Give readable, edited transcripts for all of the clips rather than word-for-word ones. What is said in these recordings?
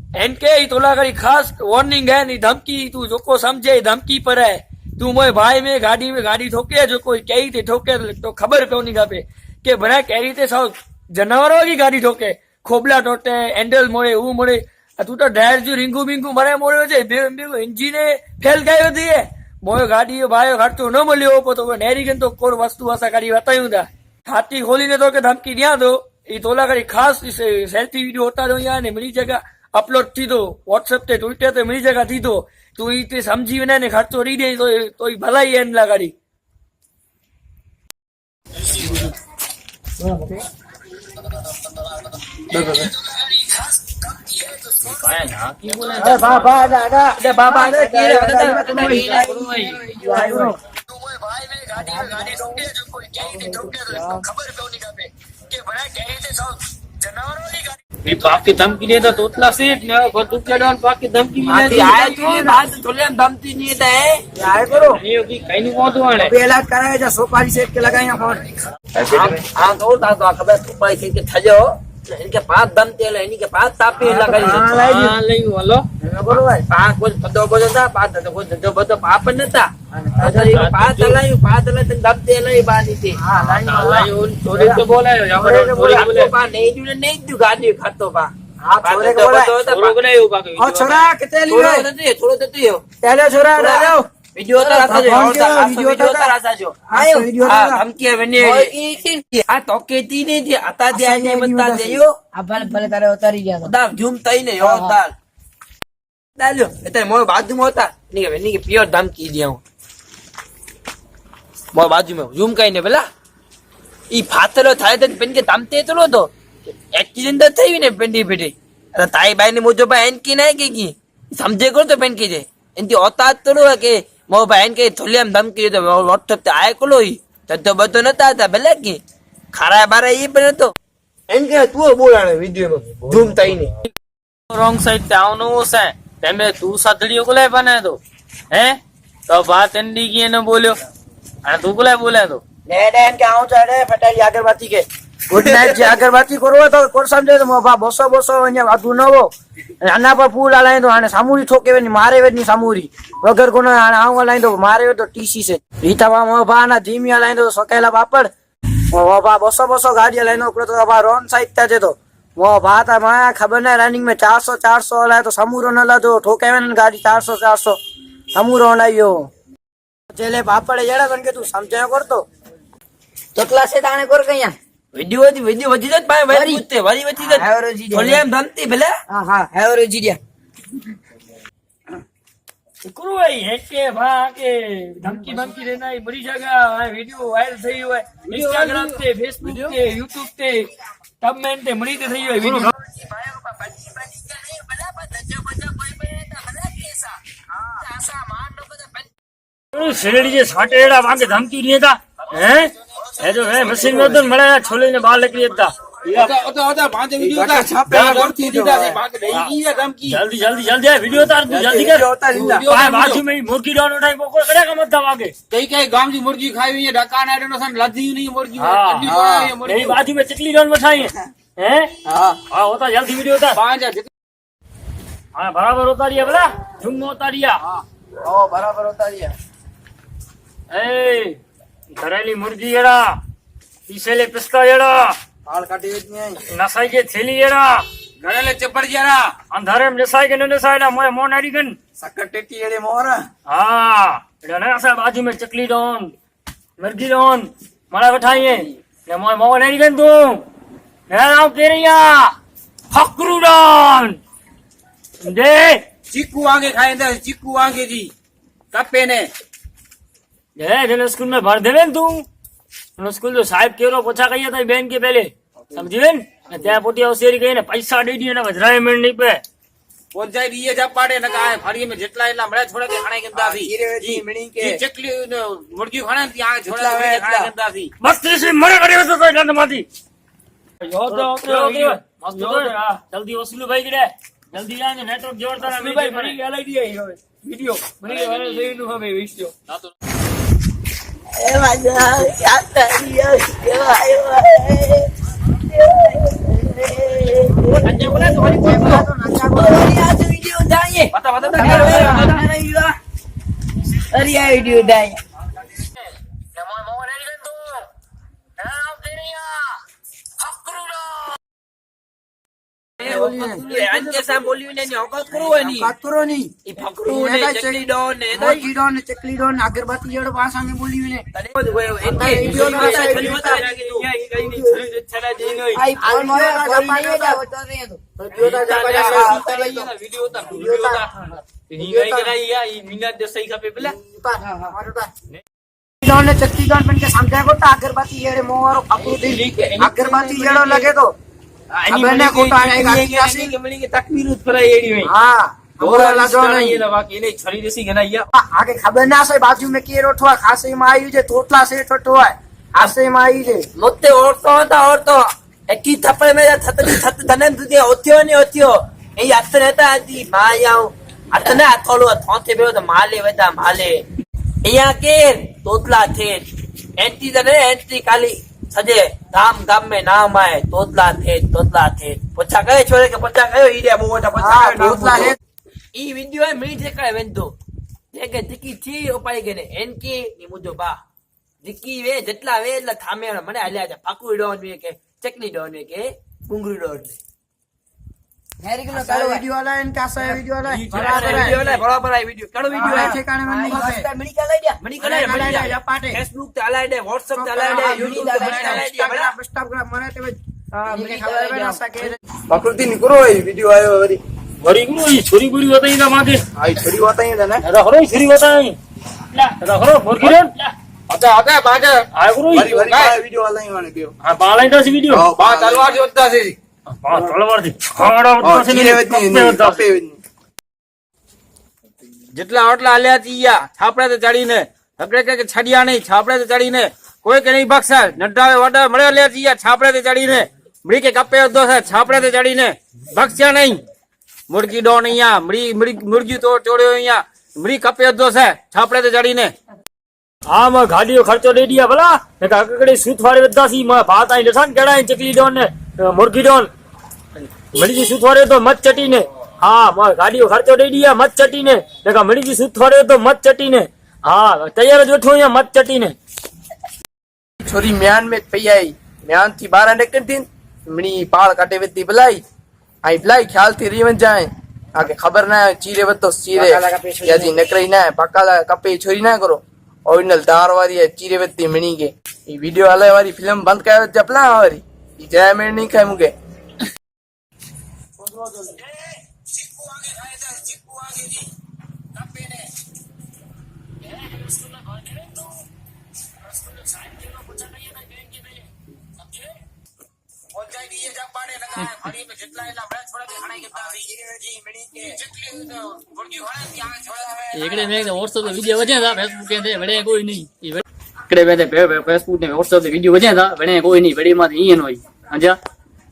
N के तोला करी खास वार्निंग है नी धमकी तू जो को समझे धमकी पर है तू मोए भाई में गाड़ी ठोके जो कोई कई थे ठोके तो खबर पे नहीं खपे के भरा कह थे सब जानवरों की गाड़ी ठोके खोबला टोटे एंडल मोड़े वो मोड़े तू तो ड्राइवर जो रिंगू बिंगू मरे मोड़े छे इंजीन फेल गयो थी मोयो गाड़ी भाई खर्चो न मिलो तो नेरी गन तो कोई वस्तु असा करी बतायूं था छाती खोली ने तो के धमकी दिया दो ये तोला करी खास सेल्फी वीडियो होता दो यहाँ ने मिली जगह अपलोड थी दो व्हाट्सएप ते ट्विटर ते मिली जगह थी दो तू इते समझी वने ने खर्चो री दे तो भलाई है ला गाड़ी पाक की धमकी देता तो उतला सीट ने और तू क्या डाउन पाक की धमकी मिले आए तो बात थोड़े हम धमकी नहीं देता है आए करो ये होगी कहीं नहीं पहुंचो आने पहला कराए जा सोपारी सेट के लगाए फोन हां तो खबर सोपारी सेट के थजो इनके पास दम तेल है इनके पास तापी लगाई हां लई वालो बरोबर पाक को पदो बजता पास तो को जो बतो पाप नता अरे पास चलाई दम तेल है बानी थी हां लाई छोरे तो बोलायो या छोरे बोले पा नहीं तू गाड़ी खातो पा हां छोरे को बोला छोरे को नहीं पा ओ छोरा किते ली छोरो देती हो पहले छोरा डालो वीडियो तो रासा जो वीडियो तो रासा जो आयो हम के बने आ तो केती नहीं थी आता दे आने बता दे यो अब भले तारे उतारी गया था दाम झूम तई ने यो दाल डालो એટલે મોય બાજુમાં હતા ની કે પ્યોર ધમકી દિયા હું મોય બાજુમાં ઝૂમ કઈને પેલા ઈ ફાતરો થાય તો પેન કે તમતે તલો તો એક્સિડન્ટ થઈ ને પેંડી પેટી અરે તાઈ બાઈ ને મોજો ભાઈ એન કી નહીં કે સમજે કરો તો પેન કી દે એનથી ઓતાત તલો કે મો ભાઈ કે થોલિયામ ધમકી તો વોટ્સએપ તે આય કોલો ઈ તો બધો નતા હતા ભલે કે ખરા બારે ઈ પણ તો એન કે તું બોલાણે વિડિયો માં ઝૂમ તઈ ને રોંગ સાઈડ તે આવનો છે તેમે તું સાધડીઓ કોલે બને તો હે તો બાત એન્ડી की ने बोलियो आ तू कोले बोले तो ने डेन के आऊं चढ़े फटाली अगरबत्ती के गुड नाइट जी अगरबत्ती करो तो कोर समझे तो मोबा बोसो अने वादू न हो आना पर फूल आलाय तो आने सामूरी ठोके वे मारे वे नी सामूरी वगर कोने आने आऊं आलाय तो मारे वे तो टीसी से रीतावा मोबा ना धीमी आलाय तो सकेला पापड़ मोबा बोसो गाड़ी आलाय नो तो बा रोन साइड ता जे तो वो बात है माया खबर नहीं रनिंग में 400 वाला है तो समूरो न ला दो ठोके में गाड़ी 400 समूरो लाइयो चले पापड़े जड़ा बन के तू समझायो कर तो क्लास से ताने कर कहिया वीडियो वजी दत भाई भाई पूछते वाली वजी दत थोड़ी हम धमती भले हां एवरेज दिया करो भाई है के भा के धमकी देना है बड़ी जगह वीडियो वायरल થઈ હોય इंस्टाग्राम पे फेसबुक पे YouTube पे कमेंट पे मળી થઈ હોય वीडियो शेरड़ी जे साटेड़ा वांगे धमकी नहीं था हैं है जो है मशीन में तो मड़ा छोले ने बाल निकली था ओता पांच वीडियो का छापे करती दीदा से भाग नहीं है धमकी जल्दी वीडियो उतार तू जल्दी कर आ बाजू में मुर्गी डाउन उठाई को करे का मत आगे कई गांव की मुर्गी खाई हुई है ढकान आडो सन लदी नहीं मुर्गी अंडी पड़ा है मुर्गी बाजू में चिकली डाउन बैठाई है हां होता जल्दी वीडियो उतार पांच हां बराबर उतारिया बला झुम उतारिया हां ओ बराबर उतारिया ए घरेली मुर्गी एड़ा पीसेले पिस्ता एड़ा बाल काटी वेचनी नसाई के थेली एड़ा घरेले चपड़ जेड़ा अंधारे में नसाई के न नसाईला मोए मोन आड़ी गन सक्कर टेटी एड़े मोर हां एड़ा ना सा बाजू में चकली डॉन मुर्गी डॉन मारा बैठाइए ने मोए मोन आड़ी गन तू मैं नाम केरिया फकरू डॉन दे चीकू आगे खाए दे चीकू आगे जी कपे ने जने स्कूल में भर देवे तू स्कूल जो साहब केरो पोछा कहिया था बेन के पहले समझी वेन त्या पोटिया ओसेरी कही ने पैसा दे दिए ना वजराय में नहीं पे पहुंच जाए दिए जा पाड़े न का फड़ी में जेटला एला मळे छोड़ा के खाने गंदा थी जी मिणी के चकली मुर्गी खाना थी आ छोड़ा के खाने गंदा थी बस से मरे करे तो गंद माती यो तो जल्दी वसूल भाई गिरे जल्दी आने नेटवर्क जोड़ता ना भाई बड़ी गलाई दिए वीडियो बड़ी वाले सही नु हमें वीडियो ना तो ए मजा क्या करियो ये भाई वो नच्चा बोला तुम्हारी कोई तो नच्चा बोला સરિયા વિડિયો ડાય अगरबत्ती जड़ो भाषा में बोली ने चक्कीदान बन के समझा को अगरबत्ती जड़े मोरो अगरबत्ती जड़ो लगे तो आगे खबर ना से बाजू में के रोठो खासे में आई जे तोतला से ठोठो है खासे में आई जे मोते और तो एकी थप्पड़ में थतनी थत धनन तुझे ओथियो ए यात रहता आती मायाओ अतने अथोलो थोते बेो तो माले वेता माले या के तोतला थे एंटी काली सजे गाम में नाम आए तोतला थे पोछा कहे छोरे के पोछा कयो ईरे मोटा पोछा तोतला है ई वीडियो है मिली जे काय वेंदो देखे दिकी थी उपाय के ने एनके नी मुजो बा दिकी वे जेटला वे એટલે થામે મને આલ્યા છે પાકું ડોન વે કે ચકલી ડોન વે કે ગુંગરી ડોન हेरी किलो कालो वीडियो वाला इनका सा वीडियो वाला बराबर है वीडियो कड़ो वीडियो है ठिकाने में नहीं है मनी का लाई या पाटे फेसबुक ते अलाय दे व्हाट्सएप ते अलाय दे यूट्यूब ते अलाय दे बड़ा इंस्टाग्राम मने ते मुझे खबर है ना सके प्रकृति निकरो है वीडियो आयो वरी गुरु ई छोरी बुरी बताई ना मागे आई छोरी बताई ना अरे हरो छोरी बताई अरे हरो मुर्गी रे आता बागे आय गुरु वीडियो वाला ही माने दियो हां बाला इंदा से वीडियो बा तलवार से होता से જેટલા ઓટલા આલ્યા તીયા છાપડા તે ચડીને હકડે કે છડિયા નહીં છાપડા તે ચડીને કોઈ કે નહીં બક્ષા નડાવે વડા મળે લે તીયા છાપડા તે ચડીને મળી કે કપે દો છે છાપડા તે ચડીને બક્ષા નહીં મુર્ગી ડોન અહીંયા મુર્ગી તો ચોડ્યો અહીંયા મળી કપે દો છે છાપડા તે ચડીને હા મ ગાડીઓ ખર્ચો દઈ દિયા ભલા ને કાકડી સુથવાડે બધાસી મ ભાત આઈ લસાન કેડાઈ ચકલી ડોન ને મુર્ગી ડોન मणि जी सुथवारे तो मत चटी ने हाँ गाड़ी खर्चो दे दिया मत चटी ने देखा मणि जी सुथवारे तो मत चटी ने हाँ तैयार जो ठो या मत चटी ने छोरी म्यान में पई आई म्यान थी 12 निकल थी मणि पाल काटे वेती बुलाई आई बुलाई ख्याल थी रीवन जाए आगे खबर ना चीरे वतो चीरे या जी नकरई ना पकाला कपे छोरी ना करो ओरिजिनल दार वाली है चीरे वेती मणि के ये वीडियो वाले वाली फिल्म बंद कर जपला वाली जय में नहीं खाए मुके इकडे मैं व्हाट्सएप पे वीडियो वजे था फेसबुक के वड़े कोई नहीं इकडे मैं फेसबुक ने व्हाट्सएप पे वीडियो वजे था वड़े कोई नहीं वड़ी मां ई होई अच्छा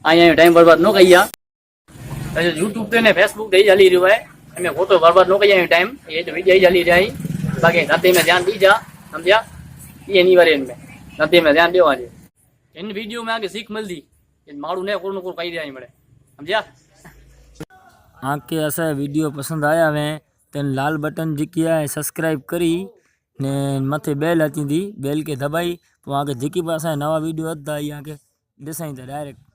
आया टाइम बर्बाद न कइया यूट्यूब पे ने फेसबुक दे चली रही है हमें फोटो बर्बाद न कइया टाइम ये तो वीडियो चली रही बाकी नते में ध्यान दी जा समझा ये नहीं वरे में नते में ध्यान देवा जे इन वीडियो में आगे सीख मिलदी इन मारू ने कोन को कई रही मळे समझा आके असा वीडियो पसंद आया वे तेन लाल बटन जिकिया है सब्सक्राइब करी ने मथे बेल अची थी बेल के दबाई तो आगे जिकी पास नवा वीडियो आता आके ॾिसाई त डायरेक्ट